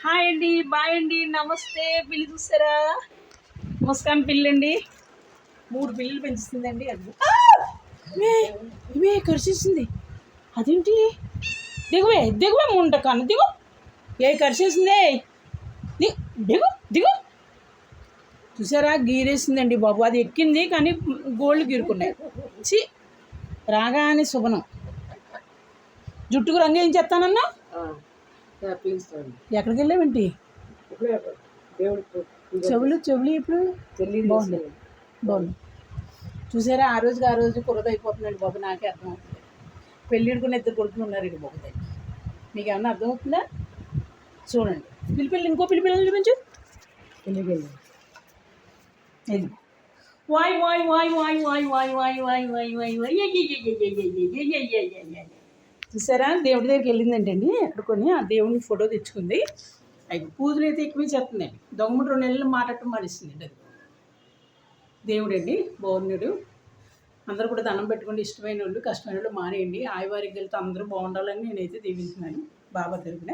Hi అండి, bye అండి, నమస్తే. పిల్లి చూస్తారా? ముస్కాన్ పిల్లండి. 3 పిల్లలు పెంచుతుందండి. అది ఇవే కరిచేసింది. అదేంటి? దిగువే దిగువే ముంట కాను దిగు. కరిచేసిందే. దిగు దిగు. చూసారా, గీరేసిందండి బాబు. అది ఎక్కింది కానీ గోళ్ళు గీరుకున్నాయి. చి రాగానే శుభనం. జుట్టుకు రంగు ఏం చేస్తానన్నా? ఎక్కడికి వెళ్ళావేంటి? చెవులు ఇప్పుడు బాగుంది. బాగుంది. చూసారా, ఆ రోజు కుర్రదైపోతుందండి బాబు. నాకే అర్థం అవుతుంది. పెళ్ళిడుకున్న 2 కొడుకులు ఉన్నారు ఇక బాబు. మీకు ఏమన్నా అర్థమవుతుందా? చూడండి. పిల్లి ఇంకో పిల్లలు చూపించు. ఇది వాయ్ వాయ్ వాయ్ వాయ్ వాయ్ వాయ్ వాయ్ వాయ్ వాయ్ వాయ్ వాయ్. చూసారా, దేవుడి దగ్గరికి వెళ్ళిందంటండి. ఎక్కడికొని ఆ దేవుడిని ఫోటో తెచ్చుకుంది. అవి పూజలు అయితే ఎక్కువ చేస్తుందండి. దొంగముడు 2 నెలలు మాట్లాడటం మానేస్తుందండి. అది దేవుడండి, బాగున్నాడు. అందరూ కూడా దండం పెట్టుకోండి. ఇష్టమైన వాళ్ళు, కష్టమైన వాళ్ళు మానేయండి. ఆయువారిగ్యాలతో అందరూ బాగుండాలని నేనైతే దీవించున్నాను బాబా తరపున.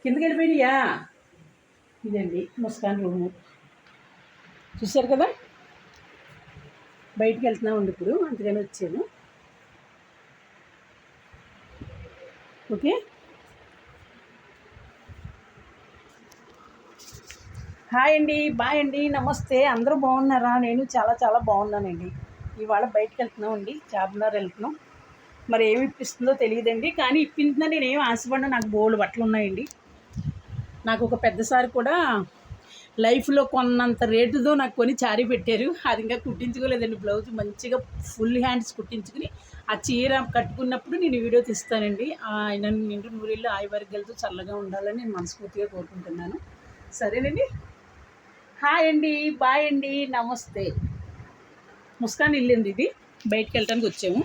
కిందకి వెళ్ళిపోయినాయా? ఇదండి ముస్కాన్ రూము. చూశారు కదా, బయటికి వెళ్తున్నామండి ఇప్పుడు. అందుకని వచ్చాను. ఓకే. హాయ్ అండి, బాయ్ అండి, నమస్తే. అందరూ బాగున్నారా? నేను చాలా చాలా బాగున్నానండి. ఇవాళ బయటికి వెళ్తున్నామండి. చార్మినార్ వెళ్తున్నాం. మరి ఏమి ఇప్పిస్తుందో తెలియదండి, కానీ ఇప్పించిందని నేను ఏమి ఆశపడినా. నాకు బోల్డ్ బట్టలు ఉన్నాయండి. నాకు ఒక పెద్దసారి కూడా లైఫ్లో కొన్నంత రేటుతో నాకు కొని చారీ పెట్టారు. అది ఇంకా కుట్టించుకోలేదండి. బ్లౌజ్ మంచిగా ఫుల్ హ్యాండ్స్ కుట్టించుకుని ఆ చీర కట్టుకున్నప్పుడు నేను వీడియో తీస్తానండి. నన్ను నిండు నూరేళ్ళు ఆయువర్గాలతో చల్లగా ఉండాలని నేను మనస్ఫూర్తిగా కోరుకుంటున్నాను. సరేనండి. హాయ్ అండి, బాయ్ అండి, నమస్తే. ముస్కాన్ ఇల్లండి ఇది. బయటికి వెళ్ళడానికి వచ్చాము.